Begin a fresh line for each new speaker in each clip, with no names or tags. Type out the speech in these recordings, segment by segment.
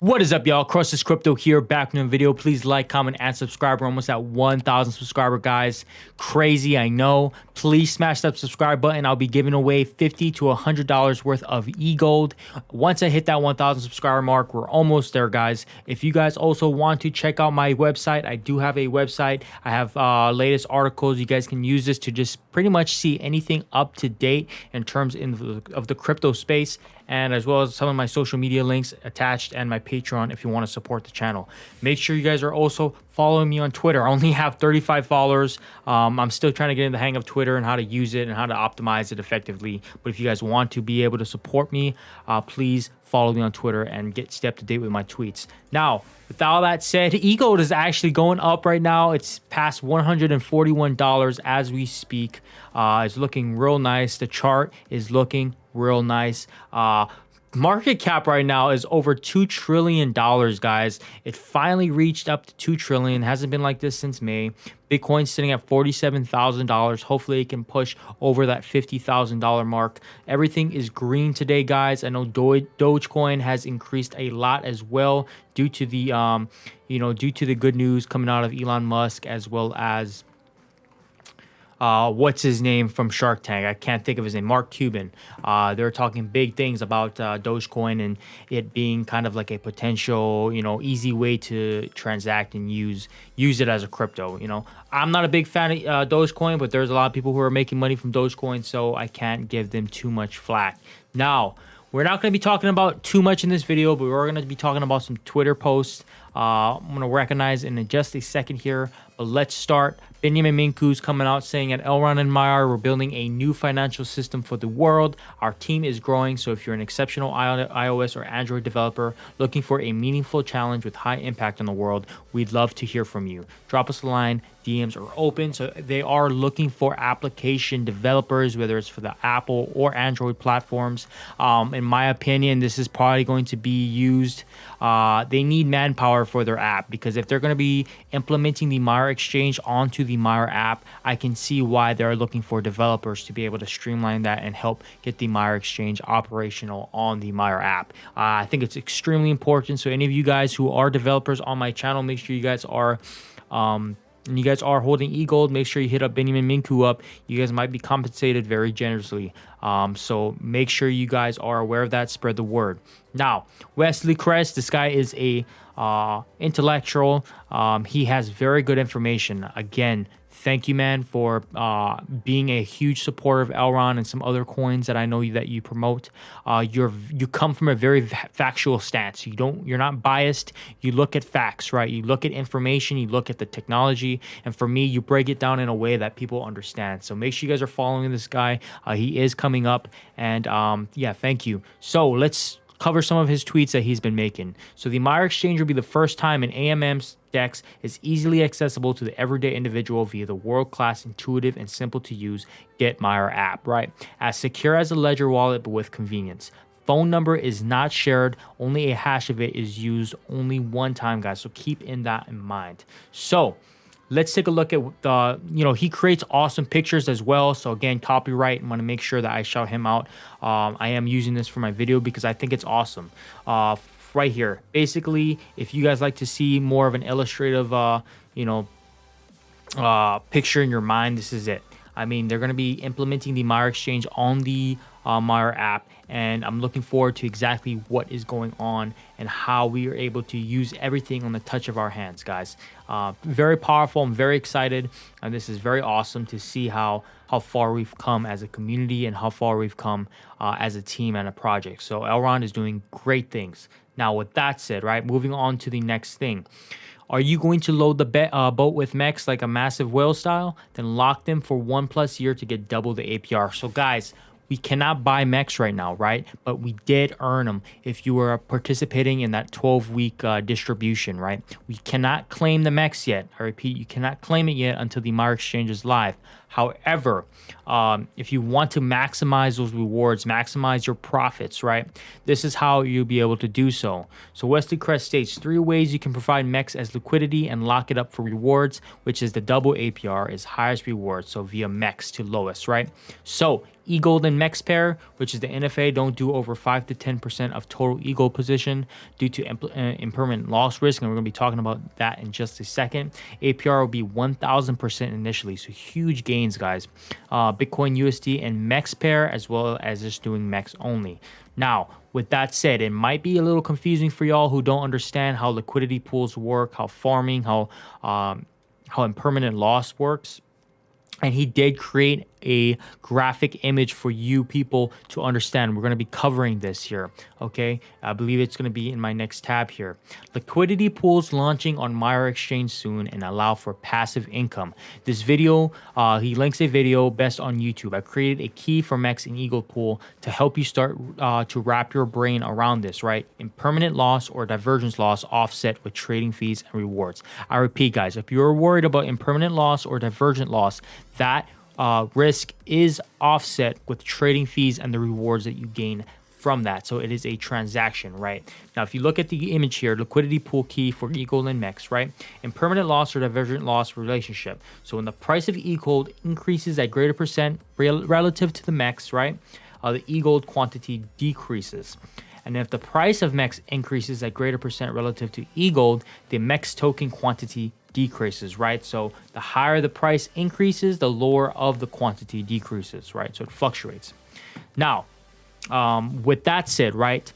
What is up, y'all? Crustless Crypto here, back in the video. Please like, comment, and subscribe. We're almost at 1,000 subscriber, guys. Crazy, I know. Please smash that subscribe button. I'll be giving away $50 to $100 worth of eGold. Once I hit that 1,000 subscriber mark, we're almost there, guys. If you guys also want to check out my website, I do have a website. I have latest articles. You guys can use this to just pretty much see anything up to date in terms of the crypto space, and as well as some of my social media links attached and my Patreon if you want to support the channel. Make sure you guys are also following me on Twitter. I only have 35 followers. I'm still trying to get in the hang of Twitter and how to use it and how to optimize it effectively. But if you guys want to be able to support me, please follow me on Twitter and stay up to date with my tweets. Now, with all that said, eGold is actually going up right now. It's past $141 as we speak. It's looking real nice. The chart is looking real nice. Market cap right now is over $2 trillion, guys. It finally reached up to $2 trillion. Hasn't been like this since May. Bitcoin's sitting at $47,000. Hopefully it can push over that $50,000 mark. Everything is green today, guys. I know Dogecoin has increased a lot as well due to the due to the good news coming out of Elon Musk, as well as what's his name from Shark Tank? I can't think of his name. Mark Cuban. They're talking big things about Dogecoin and it being kind of like a potential, easy way to transact and use it as a crypto. I'm not a big fan of Dogecoin, but there's a lot of people who are making money from Dogecoin, so I can't give them too much flack. Now, we're not going to be talking about too much in this video, but we're going to be talking about some Twitter posts. I'm going to recognize in just a second here, but let's start. Benjamin Minku's coming out saying at Elrond and Meyer, we're building a new financial system for the world. Our team is growing, so if you're an exceptional iOS or Android developer looking for a meaningful challenge with high impact on the world, we'd love to hear from you. Drop us a line. DMs are open, so they are looking for application developers, whether it's for the Apple or Android platforms. In my opinion, this is probably going to be used. They need manpower for their app, because if they're going to be implementing the MEX Exchange onto the MEX app, I can see why they're looking for developers to be able to streamline that and help get the MEX Exchange operational on the MEX app. I think it's extremely important. So any of you guys who are developers on my channel, make sure you guys are and you guys are holding eGold, make sure you hit up Benjamin Minku up. You guys might be compensated very generously. So make sure you guys are aware of that. Spread the word. Now, Wesley Crest, this guy is a intellectual. He has very good information. Again, thank you, man, for being a huge supporter of Elrond and some other coins that I know that you promote. You come from a very factual stance. You're not biased. You look at facts, right? You look at information. You look at the technology, and for me, you break it down in a way that people understand. So make sure you guys are following this guy. He is coming up, and yeah, thank you. So let's cover some of his tweets that he's been making. So the MEX Exchange will be the first time an AMM's DEX is easily accessible to the everyday individual via the world-class, intuitive, and simple to use Get MEX app, right? As secure as a ledger wallet, but with convenience. Phone number is not shared. Only a hash of it is used only one time, guys. So keep that in mind. So let's take a look at the, he creates awesome pictures as well. So again, copyright, I'm going to make sure that I shout him out. I am using this for my video because I think it's awesome. Right here, basically, if you guys like to see more of an illustrative, picture in your mind, this is it. I mean, they're going to be implementing the MEX Exchange on the MEX app, and I'm looking forward to exactly what is going on and how we are able to use everything on the touch of our hands, guys. Very powerful. I'm very excited, and this is very awesome to see how far we've come as a community and how far we've come as a team and a project. So Elrond is doing great things. Now, with that said, right, moving on to the next thing. Are you going to load the boat with MEX like a massive whale style? Then lock them for 1+ year to get double the APR. So guys, we cannot buy MEX right now, right? But we did earn them if you were participating in that 12-week distribution, right? We cannot claim the MEX yet. I repeat, you cannot claim it yet until the MEX Exchange is live. However, if you want to maximize those rewards, maximize your profits, right? This is how you'll be able to do so. So Wesley Crest states 3 ways you can provide MEX as liquidity and lock it up for rewards, which is the double APR is highest reward, so via MEX to lowest, right? So EGLD and MEX pair, which is the NFA, don't do over 5 to 10% of total EGLD position due to impermanent loss risk, and we're going to be talking about that in just a second. APR will be 1,000% initially, so huge gains, guys. Bitcoin USD and MEX pair, as well as just doing MEX only. Now, with that said, it might be a little confusing for y'all who don't understand how liquidity pools work, how farming, how impermanent loss works. And he did create a graphic image for you people to understand. We're going to be covering this here, okay? I believe it's going to be in my next tab here. Liquidity pools launching on MEX Exchange soon and allow for passive income. This video, he links a video best on YouTube. I created a key for MEX and EGLD pool to help you start to wrap your brain around this, right? Impermanent loss or divergence loss offset with trading fees and rewards. I repeat, guys, if you're worried about impermanent loss or divergent loss, that risk is offset with trading fees and the rewards that you gain from that. So it is a transaction, right? Now, if you look at the image here, liquidity pool key for EGLD and MEX, right? Impermanent loss or divergent loss relationship. So when the price of EGLD increases at greater percent relative to the MEX, right? The EGLD quantity decreases. And if the price of MEX increases at greater percent relative to EGLD, the MEX token quantity decreases, right? So the higher the price increases, the lower of the quantity decreases, right? So it fluctuates. Now, with that said, right,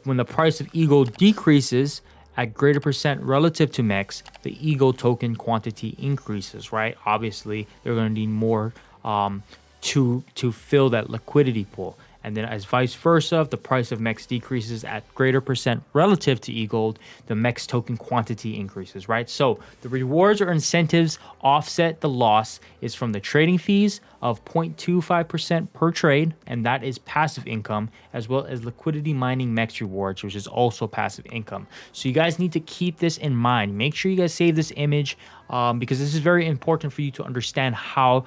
when the price of EGLD decreases at greater percent relative to MEX, the EGLD token quantity increases, right? Obviously, they're going to need more to fill that liquidity pool. And then as vice versa, if the price of MEX decreases at greater percent relative to EGLD, the MEX token quantity increases, right? So the rewards or incentives offset the loss is from the trading fees of 0.25% per trade, and that is passive income, as well as liquidity mining MEX rewards, which is also passive income. So you guys need to keep this in mind. Make sure you guys save this image because this is very important for you to understand how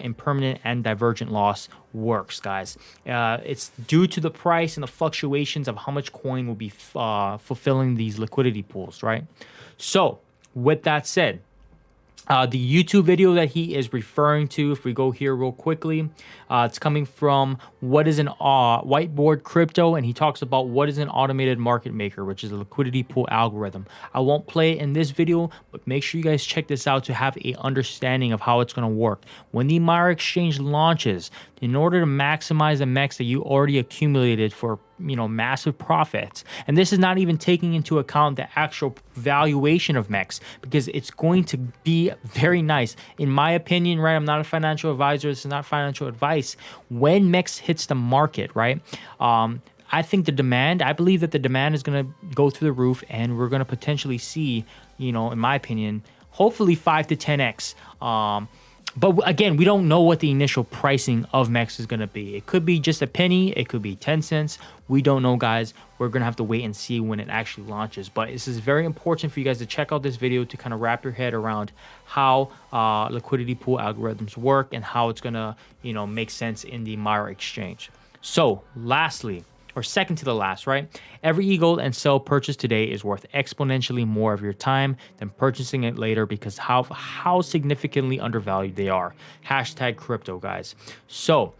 impermanent and divergent loss works, guys. It's due to the price and the fluctuations of how much coin will be fulfilling these liquidity pools, right? So with that said, the YouTube video that he is referring to, if we go here real quickly, it's coming from What is an Whiteboard Crypto, and he talks about what is an automated market maker, which is a liquidity pool algorithm. I won't play it in this video, but make sure you guys check this out to have a understanding of how it's going to work. When the MEX Exchange launches, in order to maximize the MEX that you already accumulated for massive profits, and this is not even taking into account the actual valuation of MEX, because it's going to be very nice in my opinion, right? I'm not a financial advisor, this is not financial advice. When MEX hits the market, right, I believe that the demand is going to go through the roof, and we're going to potentially see, in my opinion, hopefully 5 to 10x. But again, we don't know what the initial pricing of MEX is going to be. It could be just a penny. It could be 10 cents. We don't know, guys. We're going to have to wait and see when it actually launches. But this is very important for you guys to check out this video to kind of wrap your head around how liquidity pool algorithms work and how it's going to, make sense in the MEX Exchange. So lastly, or second to the last, right? Every EGLD and sell purchased today is worth exponentially more of your time than purchasing it later because how significantly undervalued they are. Hashtag crypto, guys. So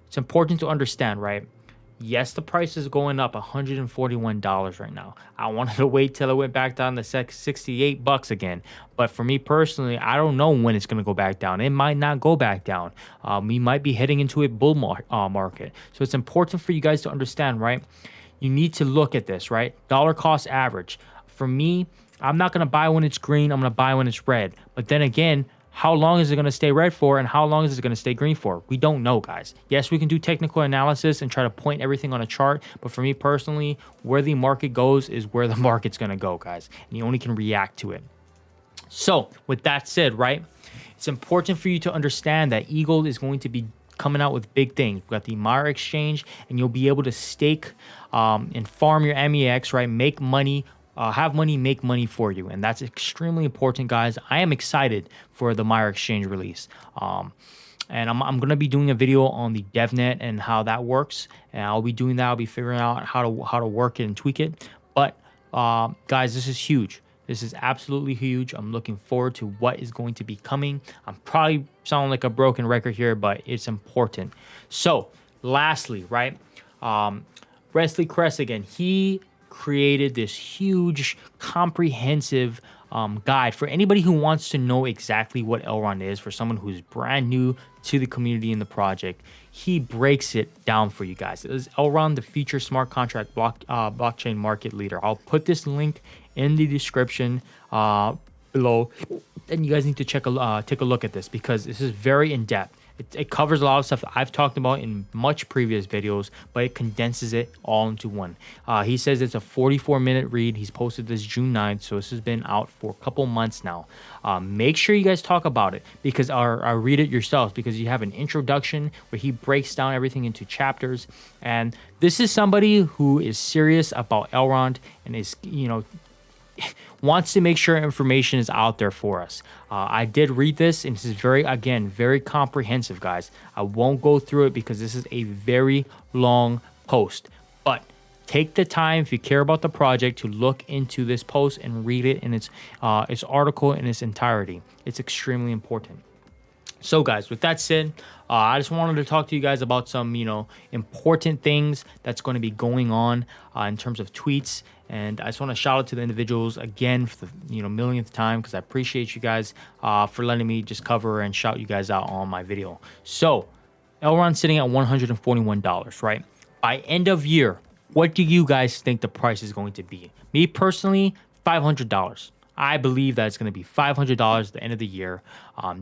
it's important to understand, right? Yes, the price is going up $141 right now. I wanted to wait till it went back down to $68 again. But for me personally, I don't know when it's going to go back down. It might not go back down. We might be heading into a bull market. So it's important for you guys to understand, right? You need to look at this, right? Dollar cost average. For me, I'm not going to buy when it's green. I'm going to buy when it's red. But then again, how long is it going to stay red for and how long is it going to stay green for? We don't know, guys. Yes, we can do technical analysis and try to point everything on a chart, but for me personally, where the market goes is where the market's going to go, guys, and you only can react to it. So with that said, right, it's important for you to understand that EGLD is going to be coming out with big things. We've got the MEX Exchange, and you'll be able to stake and farm your MEX, right, make money have money make money for you, and that's extremely important, guys. I am excited for the Meyer Exchange release. And I'm gonna be doing a video on the DevNet and how that works, and I'll be doing that. I'll be figuring out how to work it and tweak it. But guys, this is huge. This is absolutely huge. I'm looking forward to what is going to be coming. I'm probably sounding like a broken record here, but it's important. So, lastly, right, Wesley Crest again. He created this huge, comprehensive guide for anybody who wants to know exactly what Elrond is, for someone who's brand new to the community and the project. He breaks it down for you guys. It is Elrond, the future smart contract blockchain market leader. I'll put this link in the description below, and you guys need to take a look at this, because this is very in-depth. It covers a lot of stuff I've talked about in much previous videos, but it condenses it all into one. He says it's a 44-minute read. He's posted this June 9th, so this has been out for a couple months now. Make sure you guys talk about it, because or read it yourselves, because you have an introduction where he breaks down everything into chapters. And this is somebody who is serious about Elrond and is, wants to make sure information is out there for us. I did read this, and this is very comprehensive, guys. I won't go through it because this is a very long post, but take the time, if you care about the project, to look into this post and read it in its article in its entirety. It's extremely important. So guys, with that said, I just wanted to talk to you guys about some, important things that's going to be going on in terms of tweets. And I just want to shout out to the individuals again for the millionth time, because I appreciate you guys for letting me just cover and shout you guys out on my video. So Elrond's sitting at $141, right? By end of year, what do you guys think the price is going to be? Me personally, $500. I believe that it's going to be $500 at the end of the year.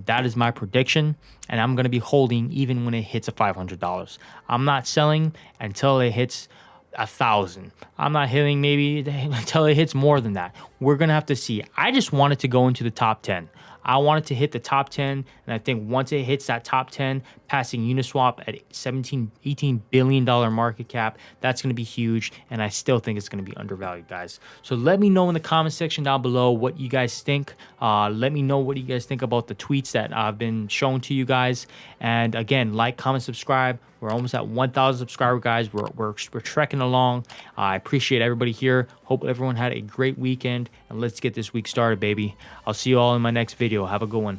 That is my prediction, and I'm going to be holding even when it hits $500. I'm not selling until it hits 1,000. I'm not hitting maybe until it hits more than that. We're going to have to see. I just want it to go into the top 10. I want it to hit the top 10, and I think once it hits that top 10, passing Uniswap at $18 billion market cap, that's going to be huge, and I still think it's going to be undervalued, guys. So let me know in the comment section down below what you guys think. Let me know what you guys think about the tweets that I've been shown to you guys. And again, like, comment, subscribe. We're almost at 1,000 subscribers, guys. We're trekking along. I appreciate everybody here. Hope everyone had a great weekend, and let's get this week started, baby. I'll see you all in my next video. Have a good one.